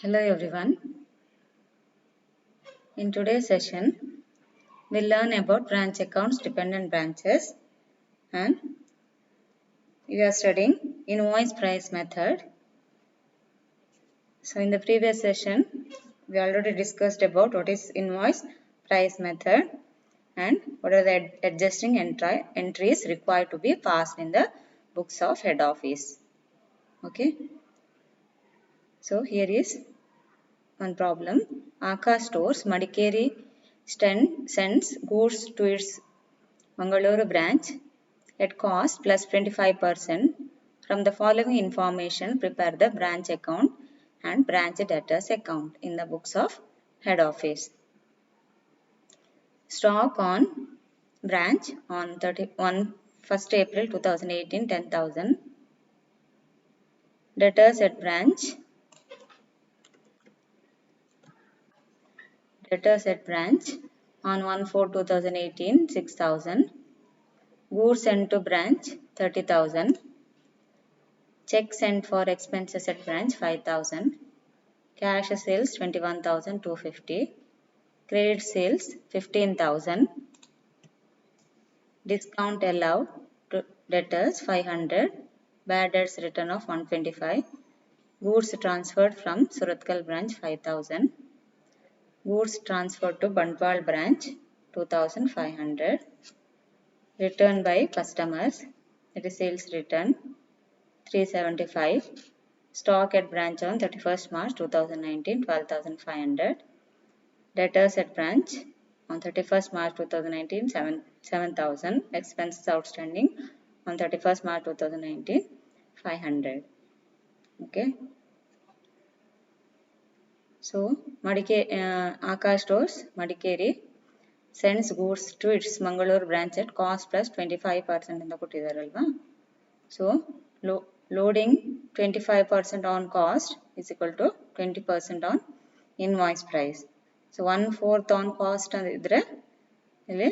Hello everyone. In today's session, we'll learn about branch accounts, dependent branches, and we are studying invoice price method. So in the previous session, we already discussed about what is invoice price method and what are the adjusting entries required to be passed in the books of head office. Okay. So here is one problem. Aka Stores, Madikeri sends goods to its Mangalore branch at cost plus 25%. From the following information, prepare the branch account and branch debtors account in the books of head office. Stock on branch on 1st April 2018, 10,000. Debtors at branch on 1/4/2018, 6,000. Goods sent to branch 30,000. Check sent for expenses at branch 5,000. Cash sales 21,250. Credit sales 15,000. Discount allowed to debtors 500. Bad debts return of 125. Goods transferred from Surathkal branch 5,000. Goods transferred to Bandwal branch 2,500. Return by customers, that is sales return 375. Stock at branch on 31st March 2019, 12,500. Debtors at branch on 31st March 2019, 7,000. Expenses outstanding on 31st March 2019, 500. Okay. So, Aka Stores, Madikeri sends goods to its Mangalore branch at cost plus 25% in the Kutidaralva. So, loading 25% on cost is equal to 20% on invoice price. So 1/4 on cost andidre ಇಲ್ಲಿ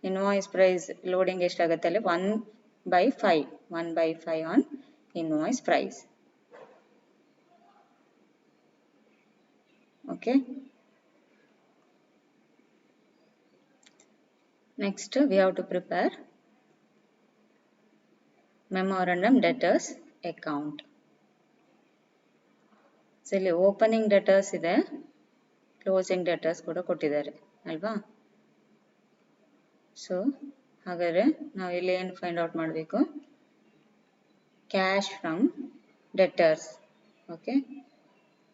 invoice price loading ಎಷ್ಟಾಗುತ್ತೆ ಅಲ್ಲಿ 1/5 on invoice price. Okay. Next we have to prepare memorandum debtors account. So ಇಲ್ಲಿ opening debtors ಇದೆ, closing debtors ಕೂಡ ಕೊಟ್ಟಿದ್ದಾರೆ ಅಲ್ವಾ. So ಹಾಗಾದರೆ ನಾವು ಇಲ್ಲಿ ಏನು ಫೈಂಡ್ ಔಟ್ ಮಾಡಬೇಕು, ಕ್ಯಾಶ್ ಫ್ರಮ್ ಡೆಟರ್ಸ್. ಓಕೆ,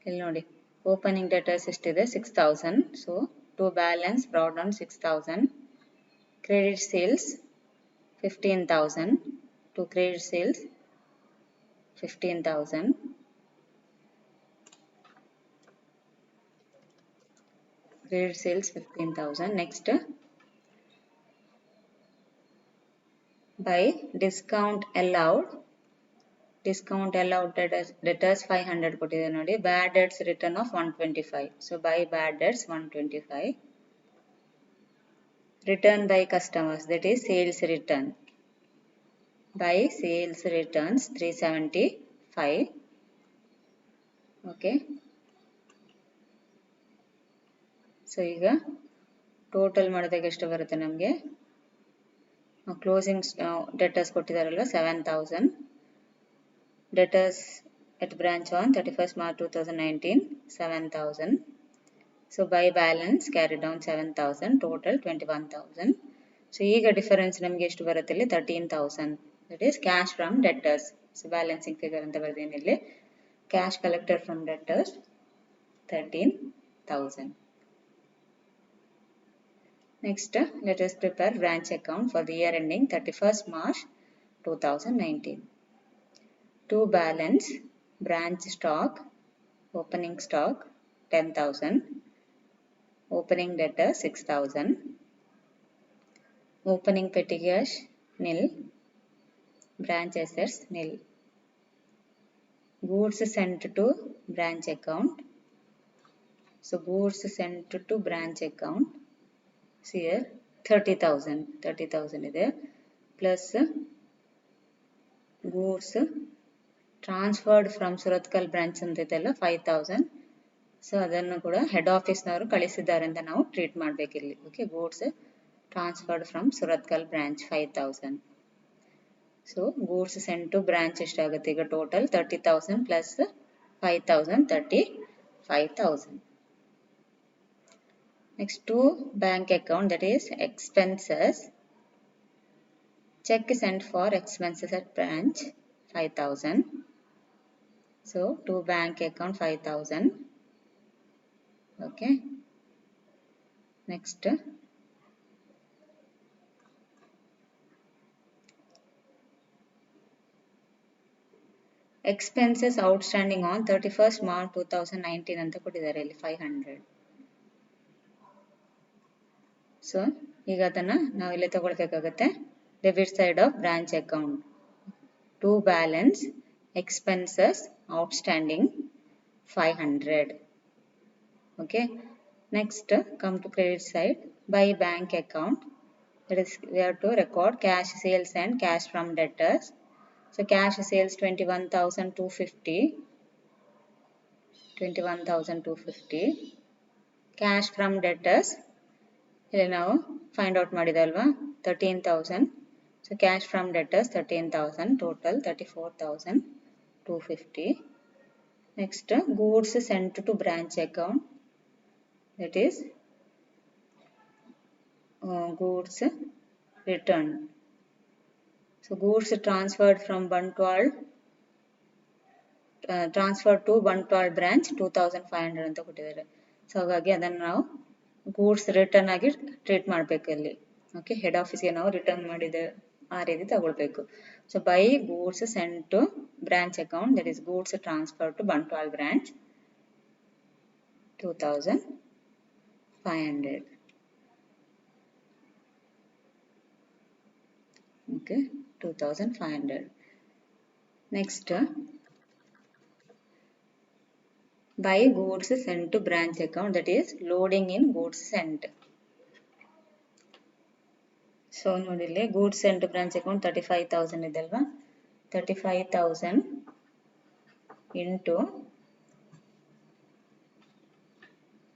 ಇಲ್ಲಿ ನೋಡಿ ಓಪನಿಂಗ್ ಡೆಟರ್ಸ್ ಎಷ್ಟಿದೆ 6,000. So to balance brought down 6,000. Credit sales 15,000. To credit sales 15,000. Credit sales 15,000. Next, by discount allowed debtors 500 ಕೊಟ್ಟಿದೆ ನೋಡಿ. Bad debts return of 125. So by bad debts 125. Return by customers, that is sales return. By sales returns 375. Okay. So ಈಗ total ಮಾಡಿದಾಗ ಎಷ್ಟು ಬರುತ್ತೆ ನಮಗೆ, closing debtors ಕೊಟ್ಟಿದ್ದಾರಲ್ವ 7,000. Debtors at branch on 31st March 2019, 7,000. So by balance carry down 7,000, total 21,000. So ಈಗ difference ನಮಗೆ ಎಷ್ಟು ಬರುತ್ತೆ ಇಲ್ಲಿ 13,000. That is cash from debtors. So balancing figure ಅಂತ ಬರ್ತೀನಿ ಇಲ್ಲಿ. Cash collected from debtors 13,000. Next, let us prepare branch account for the year ending 31st March 2019. To balance branch stock, opening stock 10,000, opening debtor 6,000, opening petty cash nil, branch assets nil. Goods sent to branch account. So goods sent to branch account. Here 30,000 ಇದೆ, plus goods transferred from Surathkal branch ಅಂತ ಇದೆಲ್ಲ 5,000 so ಅದನ್ನು ಕೂಡ head ಆಫೀಸ್ನವರು ಕಳಿಸಿದ್ದಾರೆ ಅಂತ ನಾವು treat ಮಾಡಬೇಕಿಲ್ಲಿ. Okay, goods transferred from Surathkal branch 5000. So goods sent to branch ಎಷ್ಟಾಗುತ್ತೆ ಈಗ total 30,000 plus 5,000 35,000. Next to bank account, that is expenses. Check sent for expenses at branch 5,000. So to bank account 5,000. Okay. Next. Expenses outstanding on 31st March 2019 ಅಂತ ಕೊಟ್ಟಿದ್ದಾರೆ ಇಲ್ಲಿ 500. So ಈಗ ಅದನ್ನ ನಾವು ಇಲ್ಲಿ ತಗೊಳ್ಬೇಕಾಗುತ್ತೆ debit side of branch account. To balance expenses outstanding 500. Okay. Next, come to credit side. By bank account, that is we have to record cash sales and cash from debtors. So cash sales 21,250. Cash from debtors ಇಲ್ಲಿ ನಾವು find out ಮಾಡಿದಲ್ವಾ 13,000. So cash from debtors 13,000, total 34,250. Next, goods sent to branch account, that is goods returned. So goods transferred from Bantwal transferred to Bantwal branch 2,500 ಅಂತ ಕೊಟ್ಟಿದ್ದಾರೆ. So ಹಾಗಾಗಿ ಅದನ್ನು ನಾವು goods return ಆಗಿ treat ಮಾಡಬೇಕು ಇಲ್ಲಿ. ಓಕೆ, ಹೆಡ್ ಆಫೀಸ್ಗೆ ನಾವು ರಿಟರ್ನ್ ಮಾಡಿದ ಆ ರೀತಿ ತಗೊಳ್ಬೇಕು. So by goods sent to branch account, that is goods transfer to Bantwal branch 2,500. Okay, 2,500. Next, by goods sent to branch account, that is loading in goods sent. So ನೋಡಿಲ್ಲಿ goods sent to branch account 35,000 ಇದೆ ಅಲ್ವಾ, 35,000 into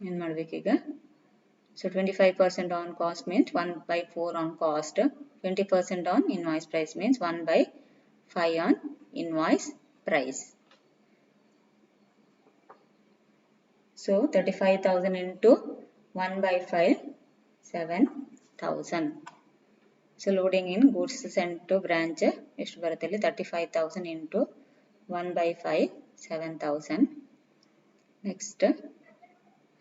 ಏನು ಮಾಡಬೇಕೀಗ, so 25% on cost means 1/4 on cost, 20% on invoice price means 1/5 on invoice price. So 35,000 into 1/5, 7,000. So loading in goods sent to branch ಎಷ್ಟು ಬರುತ್ತೆ ಇಲ್ಲಿ 35,000 into 1/5, 7,000. Next,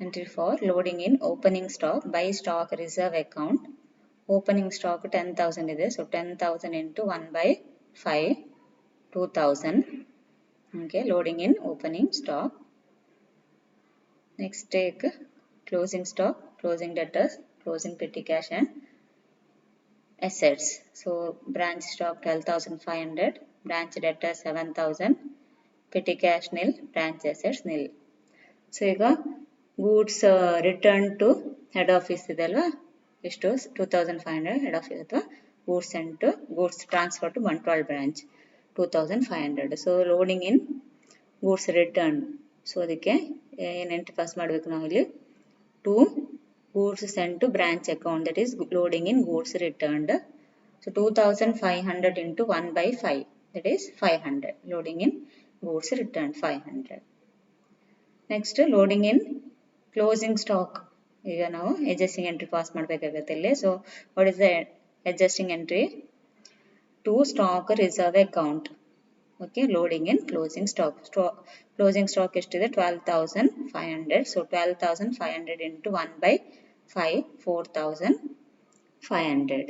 entry for loading in opening stock by stock reserve account. Opening stock 10,000 ಇದೆ, so 10,000 into 1/5, 2,000. Okay, loading in opening stock. Next, take closing stock, closing debtors, closing petty cash and assets. So branch stock 12,500, branch debtors 7,000, petty cash nil, branch assets nil. So ಈಗ goods return to head office ಇದೆ ಅಲ್ವಾ, ಎಷ್ಟು 2,500 head office ಅಥವಾ goods sent to goods transfer to Bantwal branch 2,500. So loading in goods returned. So ಅದಕ್ಕೆ ಏನು entry pass ಮಾಡಬೇಕು ನಾವು ಇಲ್ಲಿ, to goods sent to branch account, that is loading in goods returned. So 2,500 into 1/5, that is 500, loading in goods return 500. Next loading in closing stock, ಈಗ ನಾವು adjusting entry pass ಮಾಡಬೇಕಾಗುತ್ತೆ ಇಲ್ಲಿ. So what is the adjusting entry, to stock reserve account. Okay, loading in closing stock. Closing stock ಎಷ್ಟಿದೆ 12,500. So 12,500 into 1/5, 4,500.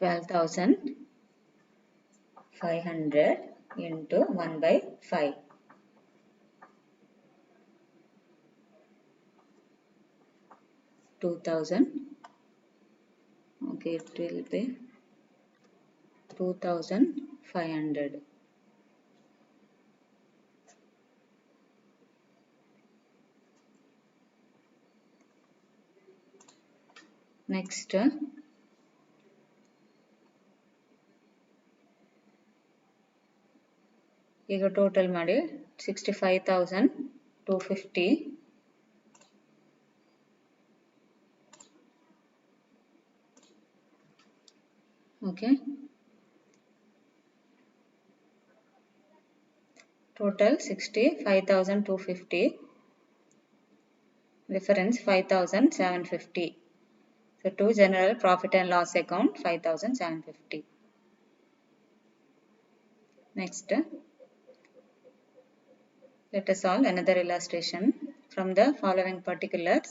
$12,500 into 1/5. $2,000. Okay, it will be 2,500. Next, ಈಗ total ಮಾಡಿ 65,250. Okay, total 65,250, reference 5,750. So to general profit and loss account 5,750. Next, let us solve another illustration. From the following particulars,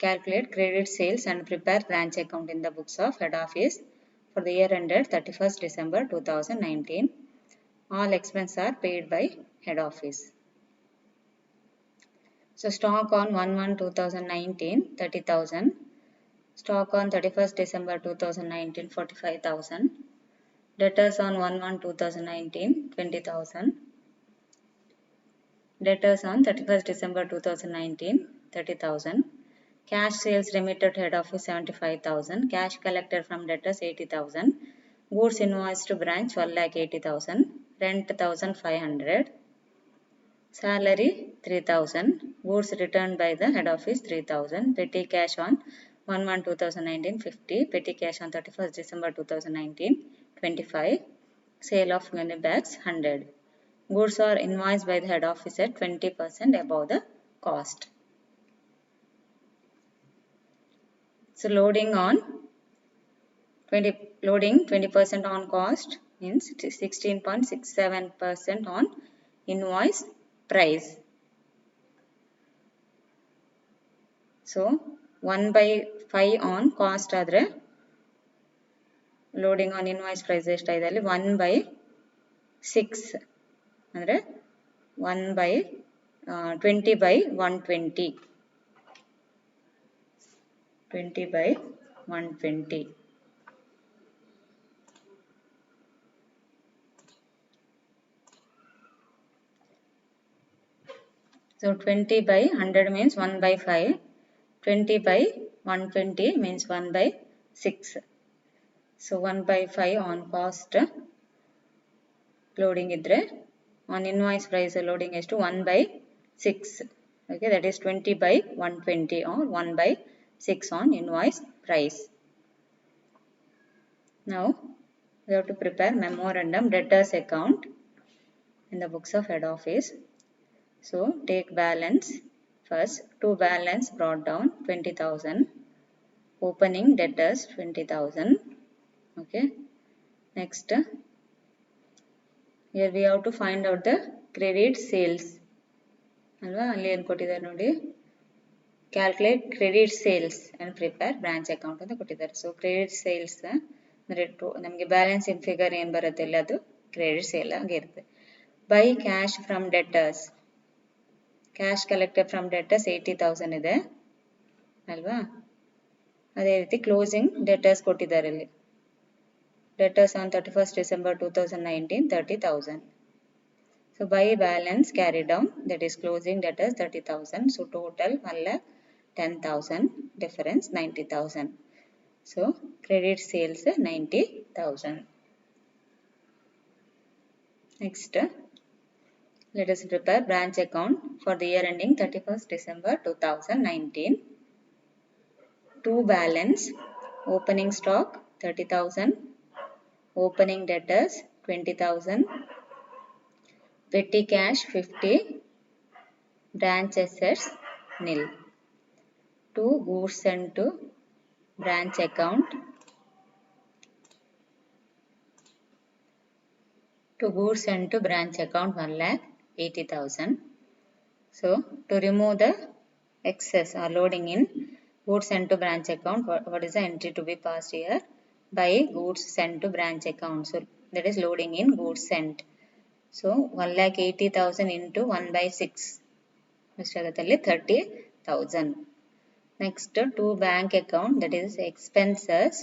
calculate credit sales and prepare branch account in the books of head office for the year ended 31st December 2019. All expenses are paid by head office. So stock on 1/1/2019 30,000. Stock on 31st December 2019 45,000. Debtors on 1/1/2019 20,000. Debtors on 31st December 2019 30,000. Cash sales remitted to head office 75,000. Cash collected from debtors 80,000. Goods invoiced to branch 1,80,000. Rent 1,500. Salary 3,000. Goods returned by the head office 3,000. Petty cash on 1/1/2019 50. Petty cash on 31st December 2019 25. Sale of money bags 100. Goods are invoiced by the head office at 20% above the cost. So loading 20% on cost means 16.67% on invoice price. So 1/5 on cost ಆದರೆ loading on invoice price ಎಷ್ಟಾಗಿದೆ ಅಲ್ಲಿ 1/6 ಅಂದರೆ 20/120 20/120. So 20/100 means 1/5. 20/120 means 1/6. So 1/5 on cost loading idre on invoice price loading is to 1/6. Okay, that is 20/120 or 1/6 on invoice price. Now we have to prepare memorandum debtors account in the books of head office. So take balance first. To balance brought down 20,000. Opening debtors 20,000. Okay. Next, here we have to find out the credit sales. ಅಲ್ವಾ ಅಲ್ಲಿ ಏನು ಕೊಟ್ಟಿದ್ದಾರೆ ನೋಡಿ, calculate credit sales and prepare branch account ಅಂತ ಕೊಟ್ಟಿದ್ದಾರೆ. So credit sales ಅಂದರೆ ನಮಗೆ balancing figure ಏನು ಬರುತ್ತೆ ಇಲ್ಲ ಅದು ಕ್ರೆಡಿಟ್ ಸೇಲ್ ಆಗಿರುತ್ತೆ. By cash from debtors, cash collected from debtors 80,000 ಇದೆ ಅಲ್ವಾ. ಅದೇ ರೀತಿ ಕ್ಲೋಸಿಂಗ್ ಡೆಟರ್ಸ್ ಕೊಟ್ಟಿದ್ದಾರೆ ಇಲ್ಲಿ. Debtors on 31st December 2019 30,000. So by balance carried down, that is closing debtors 30,000. So total 1,10,000, difference 90,000. So credit sales 90,000. Next, let us prepare branch account for the year ending 31st December 2019. To balance, opening stock 30,000. Opening debtors 20,000. Petty cash 50. Branch assets nil. To goods sent to branch account. To goods sent to branch account 1,80,000. So to remove the excess or loading in goods sent to branch account, what is the entry to be passed here? By goods sent to branch account. So that is loading in goods sent. So 1,80,000 into 1/6 ಎಷ್ಟಾಗುತ್ತಲ್ಲಿ 30,000. Next, to bank account, that is expenses.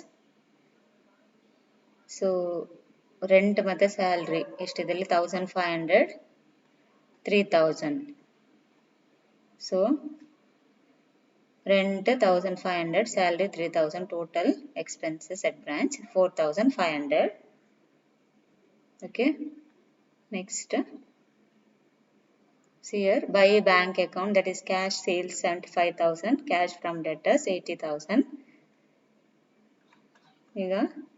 So rent ಮತ್ತೆ salary ಎಷ್ಟಿದೆ 1,500 3,000. So rent 1,500, salary 3,000, total expenses at branch 4,500. Okay. Next, see here, by bank account, that is cash sales 75,000, cash from debtors 80,000. ಈಗ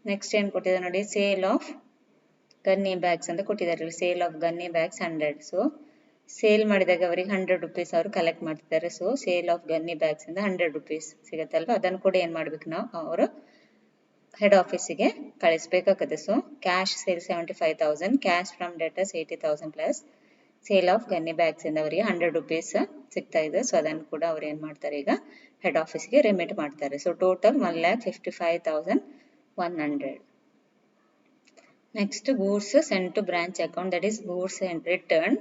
next ಏನು ಕೊಟ್ಟಿದ್ದಾರೆ ನೋಡಿ, sale of gunny bags ಅಂತ ಕೊಟ್ಟಿದ್ದಾರೆ. Sale of gunny bags 100. So sale ಮಾಡಿದಾಗ ಅವರಿಗೆ 100 rupees ಅವರು collect ಮಾಡ್ತಿದ್ದಾರೆ. So sale of gunny bags ಇಂದ 100 rupees ಸಿಗುತ್ತಲ್ವ, ಅದನ್ನು ಕೂಡ ಏನು ಮಾಡ್ಬೇಕು ನಾವು, ಅವರು ಹೆಡ್ ಆಫೀಸಿಗೆ ಕಳಿಸ್ಬೇಕಾಗುತ್ತೆ. So cash sale 75,000, cash from debtors 80,000 plus sale of gunny bags ಇಂದ ಅವರಿಗೆ 100 rupees ಸಿಗ್ತಾ ಇದೆ. ಸೊ ಅದನ್ನು ಕೂಡ ಅವ್ರು ಏನು ಮಾಡ್ತಾರೆ, ಈಗ ಹೆಡ್ ಆಫೀಸ್ಗೆ ರಿಮಿಟ್ ಮಾಡ್ತಾರೆ. So total 1,55,100. Next, goods sent to branch account, that is goods and return.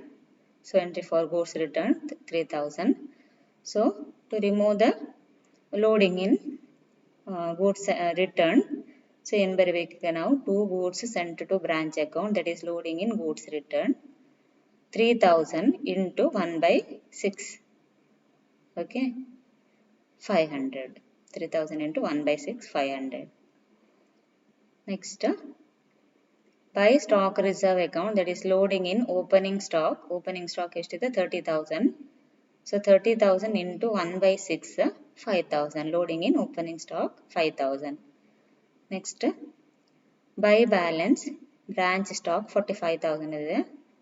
So entry for goods return 3,000. So to remove the loading in goods return, so in ಬರಬೇಕು ನಾವು 2 goods sent to branch account, that is loading in goods return 3,000 into 1/6. Okay, 500. 3,000 into 1/6, 500. Next, by stock reserve account, that is loading in opening stock. Opening stock ಎಷ್ಟಿದೆ 30,000. So 30,000 into 1/6, 5,000. Loading in opening stock 5,000. Next, by balance branch stock 45,000 ಇದೆ.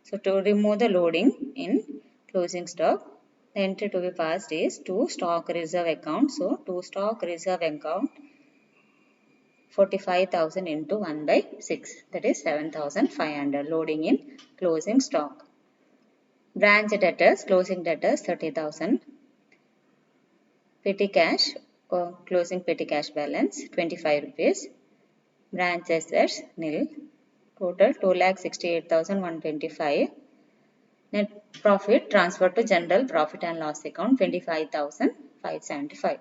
So to remove the loading in closing stock, the entry to be passed is to stock reserve account. So to stock reserve account 45,000 into 1/6, that is 7,500. Loading in closing stock. Branch debtors, closing debtors 30,000. Petty cash, closing petty cash balance 25 rupees. Branch assets nil. Total 2,68,125. Net profit transferred to general profit and loss account 25,575.